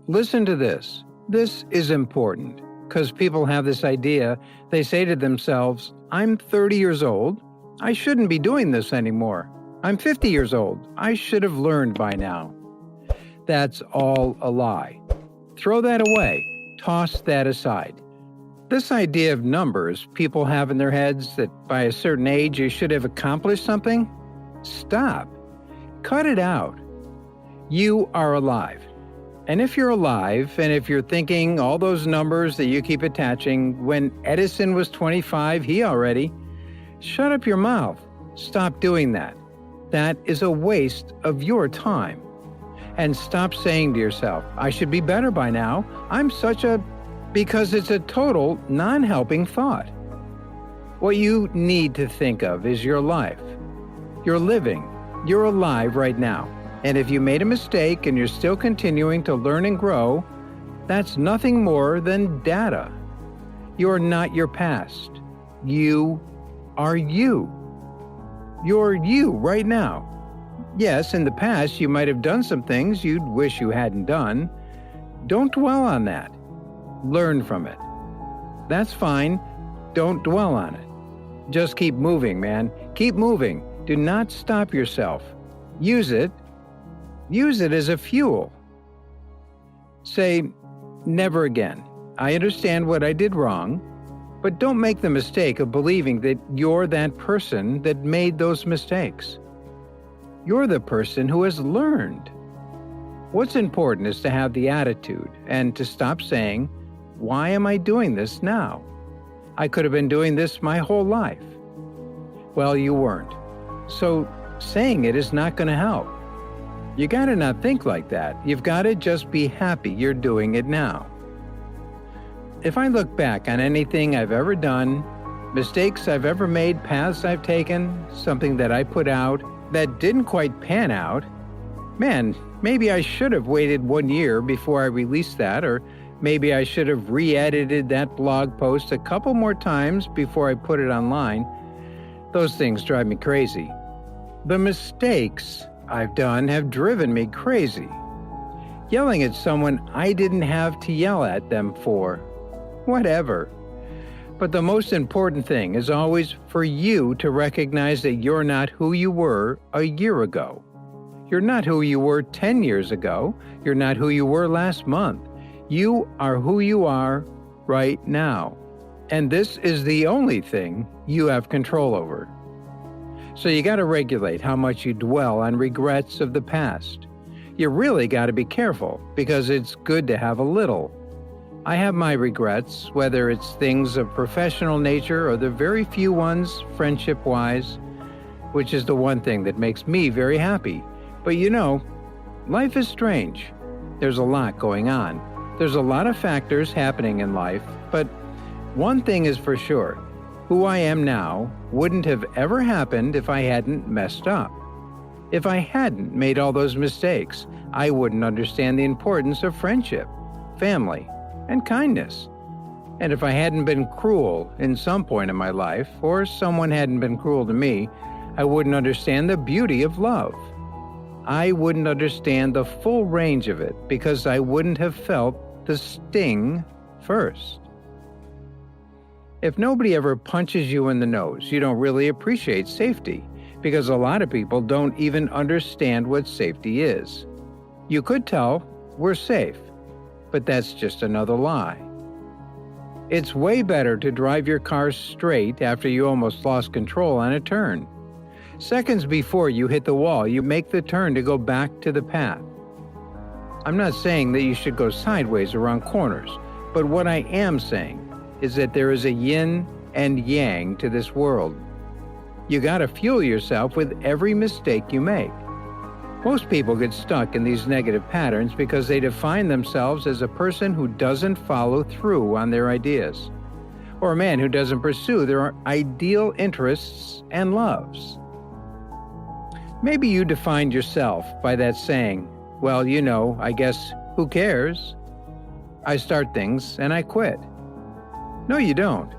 Listen to this. This is important because people have this idea. They say to themselves, I'm 30 years old. I shouldn't be doing this anymore. I'm 50 years old. I should have learned by now. That's all a lie. Throw that away. Toss that aside. This idea of numbers people have in their heads that by a certain age you should have accomplished something, stop. Cut it out. You are alive. And if you're alive, and if you're thinking all those numbers that you keep attaching, when Edison was 25, shut up your mouth. Stop doing that. That is a waste of your time. And stop saying to yourself, I should be better by now. Because it's a total non-helping thought. What you need to think of is your life. You're living. You're alive right now. And if you made a mistake and you're still continuing to learn and grow, that's nothing more than data. You're not your past. You are you. You're you right now. Yes, in the past you might have done some things you'd wish you hadn't done. Don't dwell on that. Learn from it. That's fine. Don't dwell on it. Just keep moving, man. Keep moving. Do not stop yourself. Use it. Use it as a fuel. Say, never again. I understand what I did wrong, but don't make the mistake of believing that you're that person that made those mistakes. You're the person who has learned. What's important is to have the attitude and to stop saying, why am I doing this now? I could have been doing this my whole life. Well, you weren't. So saying it is not going to help. You got to not think like that. You've got to just be happy you're doing it now. If I look back on anything I've ever done, mistakes I've ever made, paths I've taken, something that I put out that didn't quite pan out, man, maybe I should have waited 1 year before I released that, or maybe I should have re-edited that blog post a couple more times before I put it online. Those things drive me crazy. The mistakes I've done have driven me crazy. Yelling at someone I didn't have to yell at them for. Whatever. But the most important thing is always for you to recognize that you're not who you were a year ago. You're not who you were 10 years ago. You're not who you were last month. You are who you are right now. And this is the only thing you have control over. So you got to regulate how much you dwell on regrets of the past. You really got to be careful because it's good to have a little. I have my regrets, whether it's things of professional nature or the very few ones friendship-wise, which is the one thing that makes me very happy. But life is strange. There's a lot going on. There's a lot of factors happening in life, but one thing is for sure. Who I am now wouldn't have ever happened if I hadn't messed up. If I hadn't made all those mistakes, I wouldn't understand the importance of friendship, family, and kindness. And if I hadn't been cruel in some point in my life, or someone hadn't been cruel to me, I wouldn't understand the beauty of love. I wouldn't understand the full range of it because I wouldn't have felt the sting first. If nobody ever punches you in the nose, you don't really appreciate safety because a lot of people don't even understand what safety is. You could tell, we're safe, but that's just another lie. It's way better to drive your car straight after you almost lost control on a turn. Seconds before you hit the wall, you make the turn to go back to the path. I'm not saying that you should go sideways around corners, but what I am saying is that there is a yin and yang to this world. You gotta fuel yourself with every mistake you make. Most people get stuck in these negative patterns because they define themselves as a person who doesn't follow through on their ideas, or a man who doesn't pursue their ideal interests and loves. Maybe you defined yourself by that saying, well, I guess, who cares? I start things and I quit. No, you don't.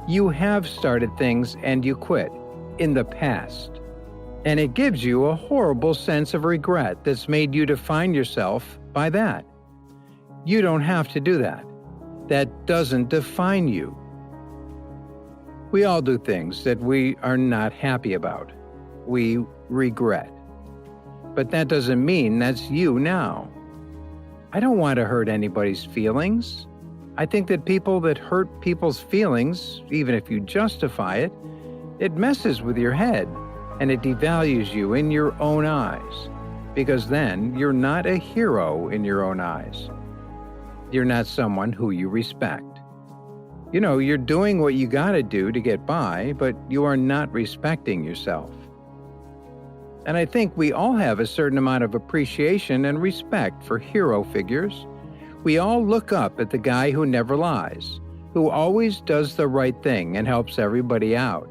You have started things and you quit in the past. And it gives you a horrible sense of regret that's made you define yourself by that. You don't have to do that. That doesn't define you. We all do things that we are not happy about. We regret. But that doesn't mean that's you now. I don't want to hurt anybody's feelings. I think that people that hurt people's feelings, even if you justify it, it messes with your head and it devalues you in your own eyes, because then you're not a hero in your own eyes. You're not someone who you respect. You know, you're doing what you gotta do to get by, but you are not respecting yourself. And I think we all have a certain amount of appreciation and respect for hero figures. We all look up at the guy who never lies, who always does the right thing and helps everybody out.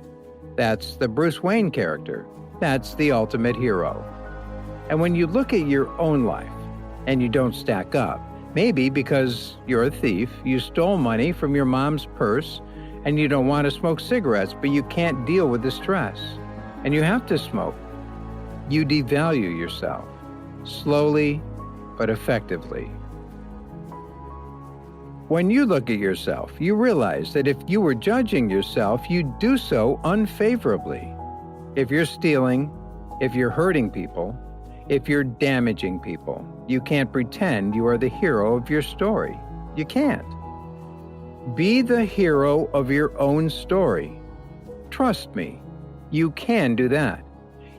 That's the Bruce Wayne character. That's the ultimate hero. And when you look at your own life and you don't stack up, maybe because you're a thief, you stole money from your mom's purse, and you don't want to smoke cigarettes, but you can't deal with the stress, and you have to smoke. You devalue yourself, slowly but effectively. When you look at yourself, you realize that if you were judging yourself, you'd do so unfavorably. If you're stealing, if you're hurting people, if you're damaging people, you can't pretend you are the hero of your story. You can't. Be the hero of your own story. Trust me, you can do that.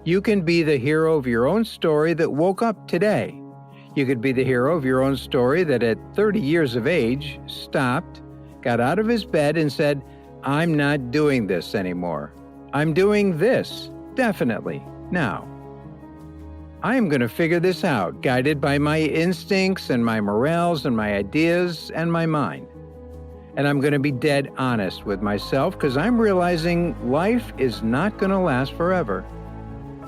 You can be the hero of your own story that woke up today. You could be the hero of your own story that at 30 years of age stopped, got out of his bed and said, I'm not doing this anymore. I'm doing this, definitely, now. I am going to figure this out, guided by my instincts and my morals and my ideas and my mind. And I'm going to be dead honest with myself because I'm realizing life is not going to last forever.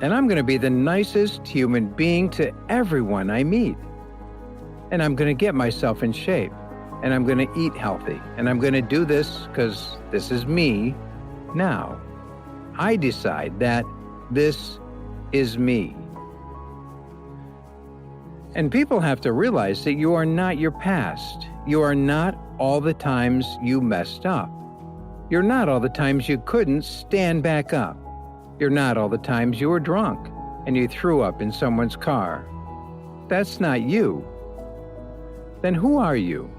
And I'm going to be the nicest human being to everyone I meet. And I'm going to get myself in shape. And I'm going to eat healthy. And I'm going to do this because this is me now. I decide that this is me. And people have to realize that you are not your past. You are not all the times you messed up. You're not all the times you couldn't stand back up. You're not all the times you were drunk and you threw up in someone's car. That's not you. Then who are you?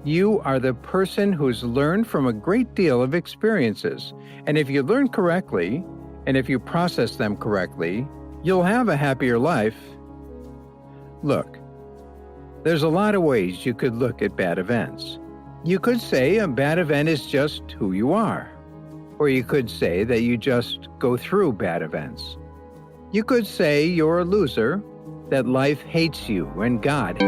You are the person who's learned from a great deal of experiences. And if you learn correctly, and if you process them correctly, you'll have a happier life. Look, there's a lot of ways you could look at bad events. You could say a bad event is just who you are. Or you could say that you just go through bad events. You could say you're a loser, that life hates you and God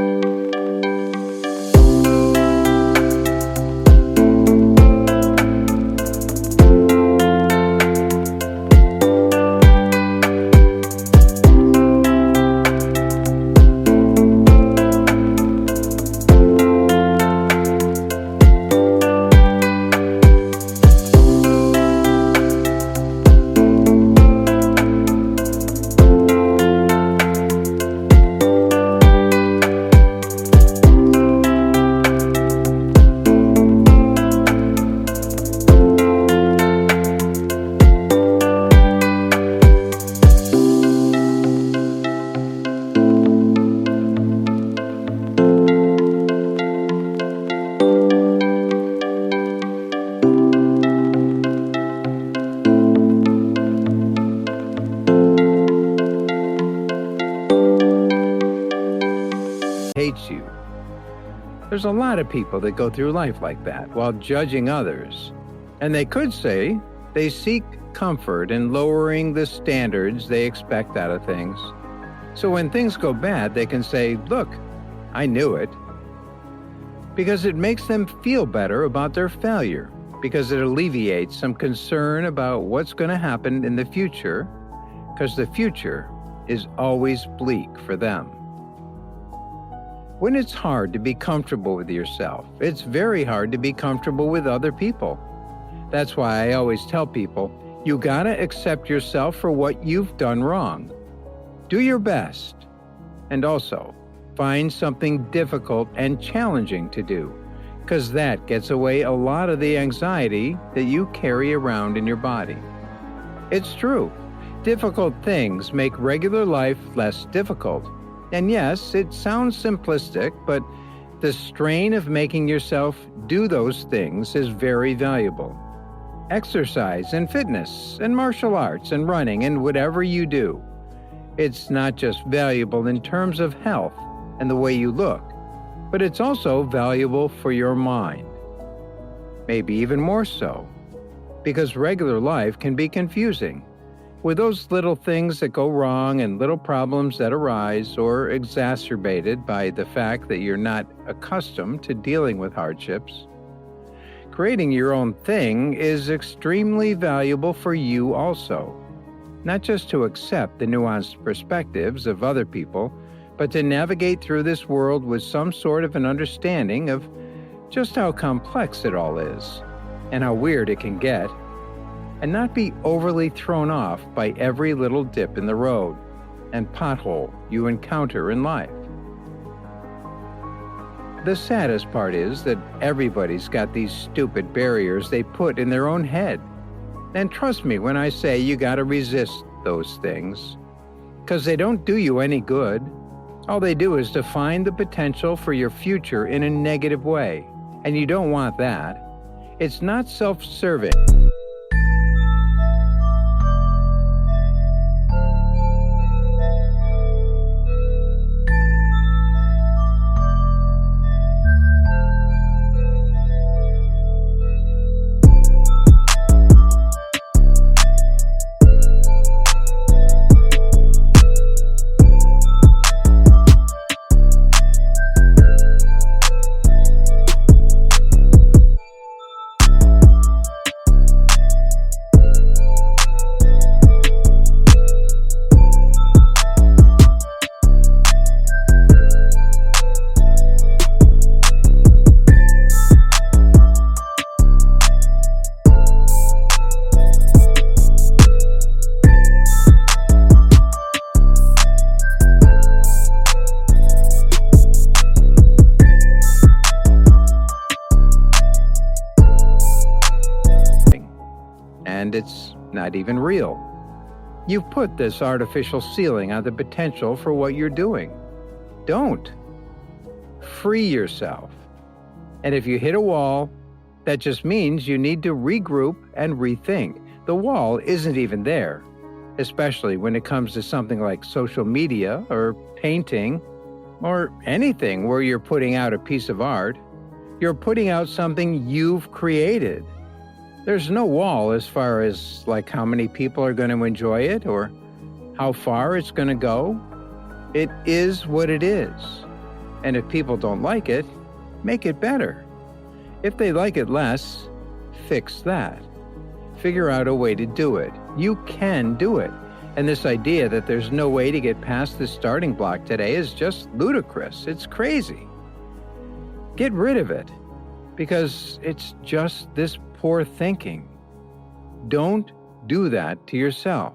hates you. There's a lot of people that go through life like that while judging others. And they could say they seek comfort in lowering the standards they expect out of things. So when things go bad, they can say, look, I knew it. Because it makes them feel better about their failure, because it alleviates some concern about what's going to happen in the future, because the future is always bleak for them. When it's hard to be comfortable with yourself, it's very hard to be comfortable with other people. That's why I always tell people, you gotta accept yourself for what you've done wrong. Do your best, and also find something difficult and challenging to do, because that gets away a lot of the anxiety that you carry around in your body. It's true. Difficult things make regular life less difficult. And yes, it sounds simplistic, but the strain of making yourself do those things is very valuable. Exercise and fitness and martial arts and running and whatever you do. It's not just valuable in terms of health and the way you look, but it's also valuable for your mind. Maybe even more so, because regular life can be confusing, with those little things that go wrong and little problems that arise or exacerbated by the fact that you're not accustomed to dealing with hardships. Creating your own thing is extremely valuable for you also, not just to accept the nuanced perspectives of other people, but to navigate through this world with some sort of an understanding of just how complex it all is and how weird it can get, and not be overly thrown off by every little dip in the road and pothole you encounter in life. The saddest part is that everybody's got these stupid barriers they put in their own head. And trust me when I say you gotta resist those things, because they don't do you any good. All they do is define the potential for your future in a negative way, and you don't want that. It's not self-serving. And it's not even real. You've put this artificial ceiling on the potential for what you're doing. Don't. Free yourself. And if you hit a wall, that just means you need to regroup and rethink. The wall isn't even there, especially when it comes to something like social media or painting or anything where you're putting out a piece of art. You're putting out something you've created. There's no wall as far as like how many people are going to enjoy it or how far it's going to go. It is what it is. And if people don't like it, make it better. If they like it less, fix that. Figure out a way to do it. You can do it. And this idea that there's no way to get past the starting block today is just ludicrous. It's crazy. Get rid of it, because it's just this poor thinking. Don't do that to yourself.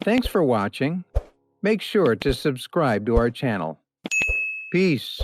Thanks for watching. Make sure to subscribe to our channel. Peace.